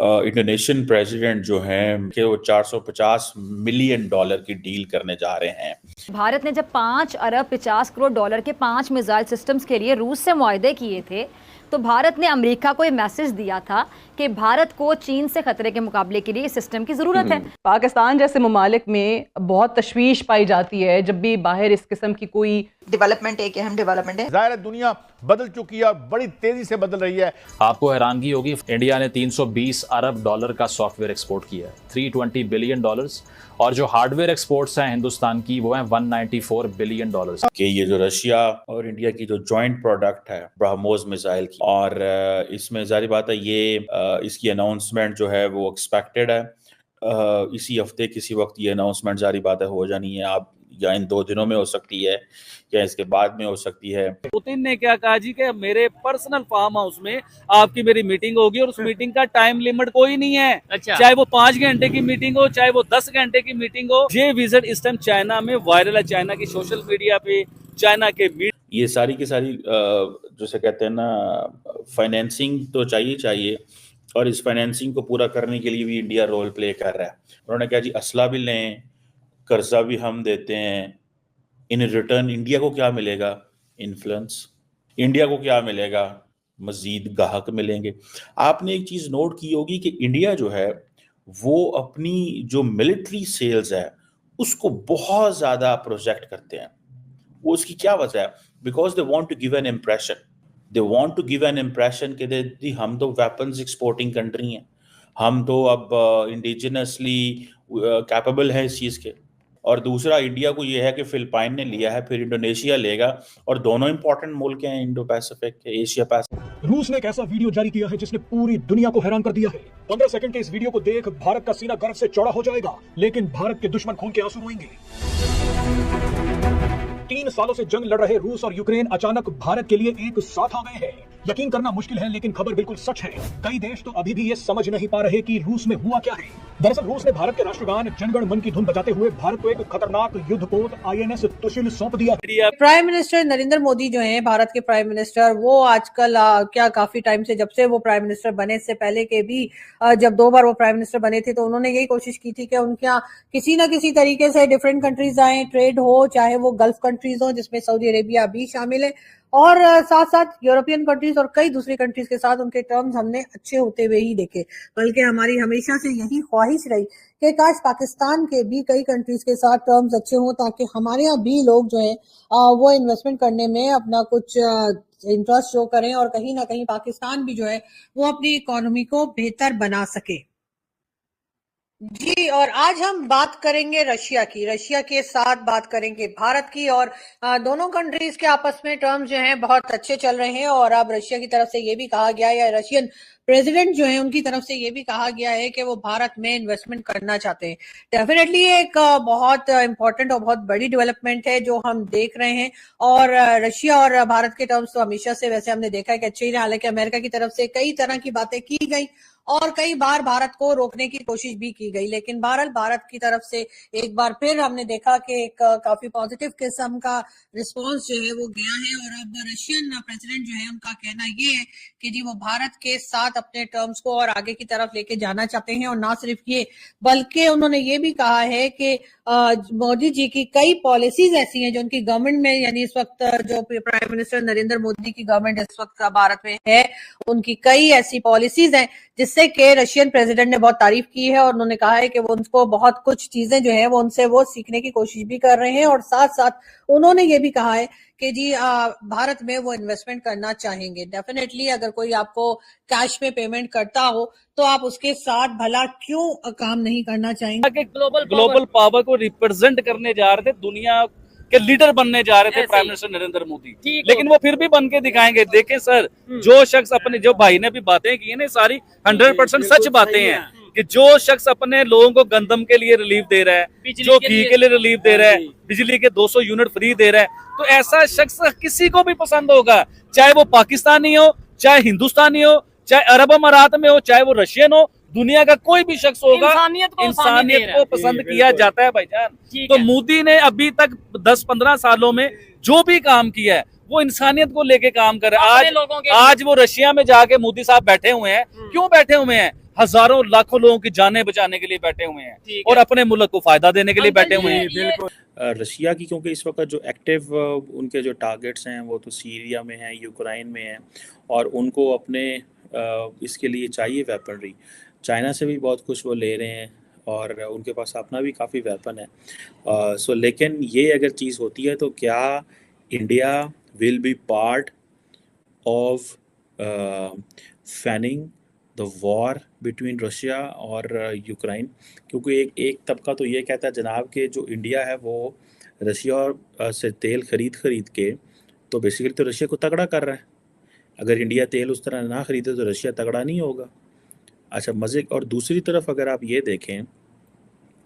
Indonesian president जो हैं कि वो $450 मिलियन की डील करने जा रहे हैं। भारत ने जब 5 अरब 50 करोड़ डॉलर के 5 मिसाइल सिस्टम्स के लिए रूस से मुआहदे किए थे, तो भारत ने अमेरिका को ये मैसेज दिया था कि भारत को चीन से खतरे के मुकाबले के लिए इस सिस्टम की ज़रूरत है। पाकिस्तान जैसे ममालिक में बहुत तशवीश पाई जाती है जब भी बाहर इस किस्म की कोई डेवलपमेंट एक अहम डेवलपमेंट है। ज़ाहिर है दुनिया बदल चुकी है और बड़ी तेजी से बदल रही है। आपको हैरानगी होगी, इंडिया ने 320 अरब डॉलर का सॉफ्टवेयर एक्सपोर्ट किया है, 320 बिलियन डॉलर्स, और जो हार्डवेयर एक्सपोर्ट्स हैं हिंदुस्तान की वो हैं 194 बिलियन डॉलर्स। कि ये जो रशिया और इंडिया की जो जॉइंट प्रोडक्ट है ब्रह्मोस मिसाइल की, और इसमें जारी बात है ये इसकी अनाउंसमेंट जो है वो एक्सपेक्टेड है इसी हफ्ते किसी वक्त ये अनाउंसमेंट जारी बात है हो जानी है। आप या इन 2 दिनों में हो सकती है या इसके बाद में हो सकती है। पुतिन ने क्या कहा जी कि मेरे पर्सनल फार्म हाउस में आपकी मेरी मीटिंग होगी और उस मीटिंग का टाइम लिमिट कोई नहीं है। अच्छा। चाहे वो 5 घंटे की मीटिंग हो, चाहे वो 10 घंटे की मीटिंग हो। ये विजिट इस टाइम चाइना में वायरल है, चाइना की सोशल मीडिया पे, चाइना के ये सारी की सारी जैसे कहते हैं ना, फाइनेंसिंग तो चाहिए और इस फाइनेंसिंग को पूरा करने के लिए भी इंडिया रोल प्ले कर रहा है। उन्होंने कहा जी असला भी लें, कर्जा भी हम देते हैं, इन रिटर्न इंडिया को क्या मिलेगा? इन्फ्लुएंस। इंडिया को क्या मिलेगा? मजीद ग्राहक मिलेंगे। आपने एक चीज नोट की होगी कि इंडिया जो है वो अपनी जो मिलिट्री सेल्स है उसको बहुत ज्यादा प्रोजेक्ट करते हैं। वो उसकी क्या वजह है? Because they want to give an impression कि हम तो वेपन्स एक्सपोर्टिंग कंट्री हैं, हम तो अब इंडिजिनसली कैपेबल है इस चीज के। और दूसरा इंडिया को यह है कि फिलिपाइन ने लिया है, फिर इंडोनेशिया लेगा, और दोनों इंपॉर्टेंट मुल्क हैं इंडो पैसिफिक के, एशिया पैसिफिक। रूस ने एक ऐसा वीडियो जारी किया है जिसने पूरी दुनिया को हैरान कर दिया है। 15 सेकंड के इस वीडियो को देख भारत का सीना गर्व से चौड़ा हो जाएगा, लेकिन भारत के दुश्मन खून के आंसू रोएंगे। 3 सालों से जंग लड़ रहे रूस और यूक्रेन अचानक भारत के लिए एक साथ आ गए हैं। यकीन करना मुश्किल है लेकिन खबर बिल्कुल सच है। कई देश तो अभी भी ये समझ नहीं पा रहे कि रूस में हुआ क्या है। दरअसल रूस ने भारत के राष्ट्रगान जनगण मन की धुन बजाते हुए भारत को एक खतरनाक युद्धपोत INS तुशिल सौंप दिया। प्राइम मिनिस्टर नरेंद्र मोदी जो हैं, भारत के प्राइम मिनिस्टर, वो आजकल क्या काफी टाइम से, जब से वो प्राइम मिनिस्टर बने, से पहले के भी जब 2 बार वो प्राइम मिनिस्टर बने थे तो उन्होंने यही कोशिश की थी कि उनके यहाँ किसी न किसी तरीके से डिफरेंट कंट्रीज आए, ट्रेड हो, चाहे वो गल्फ कंट्रीज हो जिसमें सऊदी अरेबिया भी शामिल है, और साथ साथ यूरोपियन कंट्रीज और कई दूसरी कंट्रीज के साथ उनके टर्म्स हमने अच्छे होते हुए ही देखे। बल्कि हमारी हमेशा से यही ख्वाहिश रही कि काश पाकिस्तान के भी कई कंट्रीज के साथ टर्म्स अच्छे हों, ताकि हमारे यहाँ भी लोग जो है वो इन्वेस्टमेंट करने में अपना कुछ इंटरेस्ट शो करें और कहीं ना कहीं पाकिस्तान भी जो है वो अपनी इकोनॉमी को बेहतर बना सके। जी, और आज हम बात करेंगे रशिया की। रशिया के साथ बात करेंगे भारत की, और दोनों कंट्रीज के आपस में टर्म्स जो हैं बहुत अच्छे चल रहे हैं। और अब रशिया की तरफ से ये भी कहा गया है, या रशियन प्रेसिडेंट जो है उनकी तरफ से ये भी कहा गया है कि वो भारत में इन्वेस्टमेंट करना चाहते हैं। डेफिनेटली एक बहुत इंपॉर्टेंट और बहुत बड़ी डेवलपमेंट है जो हम देख रहे हैं। और रशिया और भारत के टर्म्स तो हमेशा से वैसे हमने देखा है कि अच्छे ही रहे। हालांकि अमेरिका की तरफ से कई तरह की बातें की गई और कई बार भारत को रोकने की कोशिश भी की गई, लेकिन बहरहाल भारत की तरफ से एक बार फिर हमने देखा कि एक काफी पॉजिटिव किस्म का रिस्पांस जो है वो गया है। और अब रशियन प्रेसिडेंट जो है उनका कहना ये है कि जी वो भारत के साथ अपने टर्म्स को और आगे की तरफ लेके जाना चाहते हैं। और ना सिर्फ ये, बल्कि उन्होंने ये भी कहा है कि मोदी जी की कई पॉलिसीज ऐसी हैं जो उनकी गवर्नमेंट में, यानी इस वक्त जो प्राइम मिनिस्टर नरेंद्र मोदी की गवर्नमेंट इस वक्त भारत में है, उनकी कई ऐसी पॉलिसीज हैं जिससे कि रशियन प्रेसिडेंट ने बहुत तारीफ की है। और उन्होंने कहा है कि वो उनको बहुत कुछ चीजें जो है वो उनसे वो सीखने की कोशिश भी कर रहे हैं। और साथ साथ उन्होंने ये भी कहा है कि जी भारत में वो इन्वेस्टमेंट करना चाहेंगे। डेफिनेटली अगर कोई आपको कैश में पेमेंट करता हो तो आप उसके साथ भला क्यों काम नहीं करना चाहेंगे। ग्लोबल पावर को रिप्रेजेंट करने जा रहे थे, दुनिया के लीडर बनने जा रहे थे प्राइम मिनिस्टर नरेंद्र मोदी, लेकिन वो फिर भी बन के दिखाएंगे। देखें सर, जो शख्स अपने, जो भाई ने भी बातें की है ना, सारी 100% सच बातें हैं कि जो शख्स अपने लोगों को गंदम के लिए रिलीफ दे रहा है, जो घी के लिए रिलीफ दे रहा है, बिजली के 200 यूनिट फ्री दे रहा है, तो ऐसा शख्स किसी को भी पसंद होगा, चाहे वो पाकिस्तानी हो, चाहे हिंदुस्तानी हो, चाहे अरब अमारात में हो, चाहे वो रशियन हो, दुनिया का कोई भी शख्स होगा, इंसानियत को पसंद किया जाता है भाईजान। तो मोदी ने अभी तक 10-15 सालों में जो भी काम किया है वो इंसानियत को लेके काम कर रहा है। आज वो रशिया में जाके मोदी साहब बैठे हुए हैं। क्यों बैठे हुए हैं? हजारों लाखों लोगों की जानें बचाने के लिए बैठे हुए हैं और अपने मुल्क को फायदा देने के लिए बैठे हुए हैं। रशिया की क्योंकि इस वक्त जो एक्टिव उनके जो टारगेट्स हैं वो तो सीरिया में हैं, यूक्रेन में हैं, और उनको अपने इसके लिए चाहिए वेपनरी। चाइना से भी बहुत कुछ वो ले रहे हैं और उनके पास अपना भी काफ़ी वेपन है। सो लेकिन ये अगर चीज़ होती है तो क्या India will be part of fanning the war between Russia और यूक्रेन? क्योंकि एक तबका तो ये कहता है जनाब कि जो इंडिया है वो रशिया से तेल खरीद के तो बेसिकली तो रशिया को तगड़ा कर रहा है। अगर इंडिया तेल उस तरह ना खरीदे तो रशिया तगड़ा नहीं होगा। अच्छा मज़े, और दूसरी तरफ अगर आप ये देखें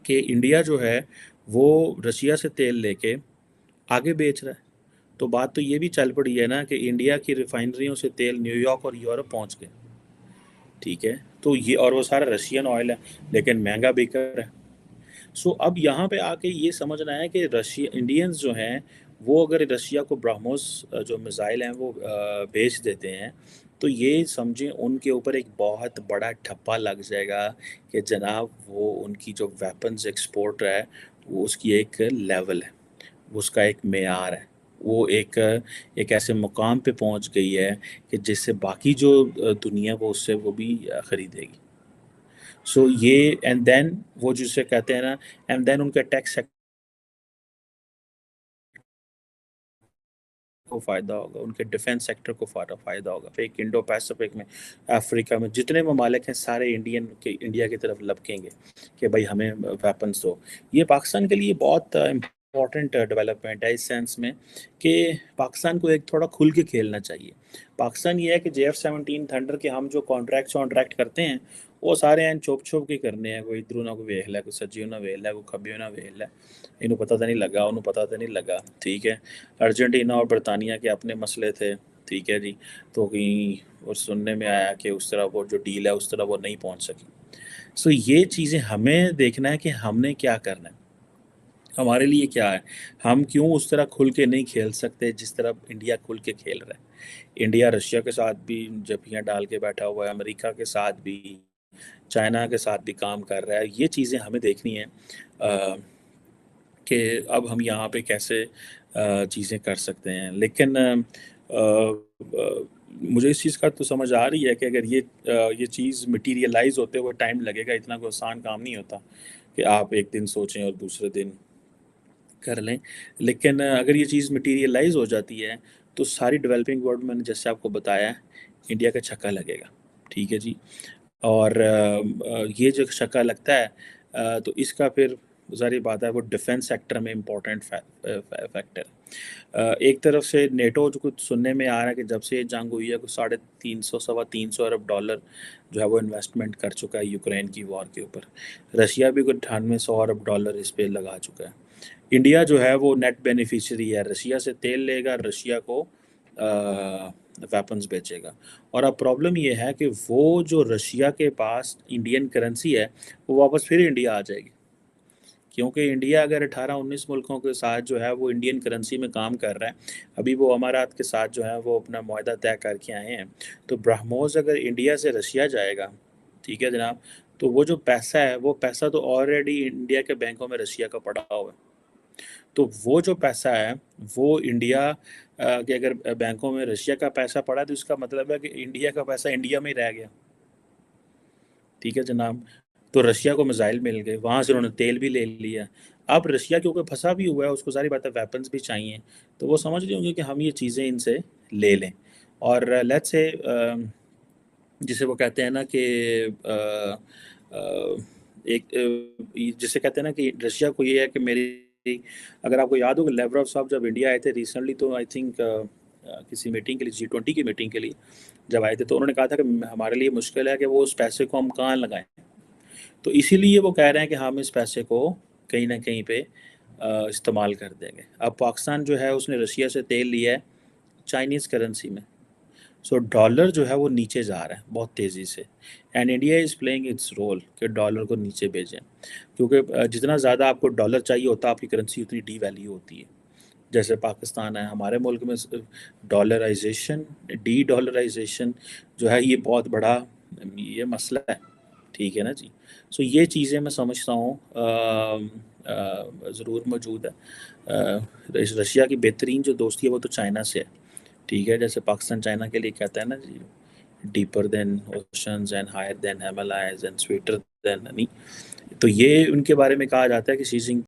कि इंडिया जो है वो रशिया से तेल लेके आगे बेच रहा है, तो बात तो ये भी चल पड़ी है ना कि इंडिया की रिफाइनरियों से तेल न्यूयॉर्क और यूरोप पहुंच गए, ठीक है, तो ये, और वो सारा रशियन ऑयल है लेकिन महंगा बिक रहा है। सो अब यहाँ पे आके ये समझना है कि रशिया इंडियंस जो हैं वो अगर रशिया को ब्रह्मोस जो मिसाइल हैं वो बेच देते हैं तो ये समझें उनके ऊपर एक बहुत बड़ा ठप्पा लग जाएगा कि जनाब वो उनकी जो वेपन्स एक्सपोर्ट है वो उसकी एक लेवल है, वो उसका एक मेयार है, वो एक ऐसे मुकाम पे पहुंच गई है कि जिससे बाकी जो दुनिया वो उससे वो भी ख़रीदेगी। सो ये एंड देन वो जिसे कहते हैं ना, एंड देन उनका टैक्स को फ़ायदा होगा, उनके डिफेंस सेक्टर को फ़ायदा होगा। एक इंडो पैसिफिक में, अफ्रीका में जितने ममालिक हैं सारे इंडिया की तरफ लपकेंगे कि भाई हमें वेपन्स दो। ये पाकिस्तान के लिए बहुत इम्पॉर्टेंट डेवलपमेंट है इस सेंस में कि पाकिस्तान को एक थोड़ा खुल के खेलना चाहिए। पाकिस्तान ये है कि JF-17 थंडर के हम जो कॉन्ट्रैक्ट करते हैं वो सारे हैं छुप के करने हैं, कोई इधरों ना कोई वेख लै, कोई सज्जियों ना वेख लै, कोई खब्बियों ना वेख लै, इन्हों पता तो नहीं लगा, उन्होंने पता तो नहीं लगा, ठीक है। अर्जेंटीना और बरतानिया के अपने मसले थे, ठीक है जी, तो कहीं और सुनने में आया कि उस तरह वो जो डील है उस तरह वो नहीं पहुंच सकी। सो ये चीज़ें हमें देखना है कि हमने क्या करना है, हमारे लिए क्या है, हम क्यों उस तरह खुल के नहीं खेल सकते जिस तरह इंडिया खुल के खेल रहा है। इंडिया रशिया के साथ भी जपियाँ डाल के बैठा हुआ है, अमेरिका के साथ भी, चाइना के साथ भी काम कर रहा है। ये चीज़ें हमें देखनी है कि अब हम यहाँ पे कैसे चीज़ें कर सकते हैं। लेकिन मुझे इस चीज़ का तो समझ आ रही है कि अगर ये चीज़ मटीरियलाइज़ होते हुए टाइम लगेगा, इतना कोई आसान काम नहीं होता कि आप एक दिन सोचें और दूसरे दिन कर लें। लेकिन अगर ये चीज़ मटीरियलाइज़ हो जाती है तो सारी डेवलपिंग वर्ल्ड में, मैंने जैसे आपको बताया, इंडिया का छक्का लगेगा, ठीक है जी। और ये जो छक्का लगता है तो इसका फिर ज़ाहिर बात है वो डिफेंस सेक्टर में इम्पोर्टेंट फैक्टर। एक तरफ से नेटो जो कुछ सुनने में आ रहा है कि जब से ये जंग हुई है कुछ 350 सवा 300 अरब डॉलर जो है वो इन्वेस्टमेंट कर चुका है यूक्रेन की वॉर के ऊपर। रशिया भी कुछ 9800 अरब डॉलर इस पर लगा चुका है। इंडिया जो है वो नेट बेनिफिशियरी है, रशिया से तेल लेगा, रशिया को वेपन्स बेचेगा। और अब प्रॉब्लम ये है कि वो जो रशिया के पास इंडियन करेंसी है वो वापस फिर इंडिया आ जाएगी, क्योंकि इंडिया अगर 18-19 मुल्कों के साथ जो है वो इंडियन करेंसी में काम कर रहा है। अभी वो अमारात के साथ जो है वो अपना मुआहदा तय करके आए हैं, तो ब्रह्मोस अगर इंडिया से रशिया जाएगा, ठीक है जनाब, तो वो जो पैसा है वो पैसा तो ऑलरेडी इंडिया के बैंकों में रशिया का पड़ा हुआ है। तो वो जो पैसा है वो इंडिया के अगर बैंकों में रशिया का पैसा पड़ा तो इसका मतलब है कि इंडिया का पैसा इंडिया में ही रह गया, ठीक है जनाब। तो रशिया को मिसाइल मिल गए, वहाँ से उन्होंने तेल भी ले लिया। अब रशिया के ऊपर फंसा भी हुआ है, उसको सारी बातें वेपन्स भी चाहिए, तो वो समझ रहे होंगे कि हम ये चीज़ें इनसे ले लें। और लेट्स से जिसे वो कहते हैं ना कि जिसे कहते हैं ना कि रशिया को ये है कि मेरी, अगर आपको याद होगा लेवरव साहब जब इंडिया आए थे रिसेंटली, तो आई थिंक किसी मीटिंग के लिए, G20 की मीटिंग के लिए जब आए थे, तो उन्होंने कहा था कि हमारे लिए मुश्किल है कि वो उस पैसे को हम कहाँ लगाएं। तो इसीलिए वो कह रहे हैं कि हम इस पैसे को कहीं ना कहीं पे इस्तेमाल कर देंगे। अब पाकिस्तान जो है उसने रशिया से तेल लिया है चाइनीज़ करेंसी में, सो डॉलर जो है वो नीचे जा रहा है बहुत तेज़ी से, and India is playing its role कि डॉलर को नीचे भेजें, क्योंकि जितना ज़्यादा आपको डॉलर चाहिए होता है आपकी करेंसी उतनी डी वैल्यू होती है। जैसे पाकिस्तान है, हमारे मुल्क में डॉलराइजेशन, डी डॉलराइजेशन जो है ये बहुत बड़ा ये मसला है, ठीक है ना जी। सो ये चीज़ें मैं समझता हूँ ज़रूर मौजूद है। रशिया की बेहतरीन जो दोस्ती है वो तो चाइना से है, ठीक है। जैसे पाकिस्तान चाइना के लिए कहता है ना जी, deeper than oceans and higher than Himalayas and sweeter than honey, तो ये उनके बारे में कहा जाता है कि शी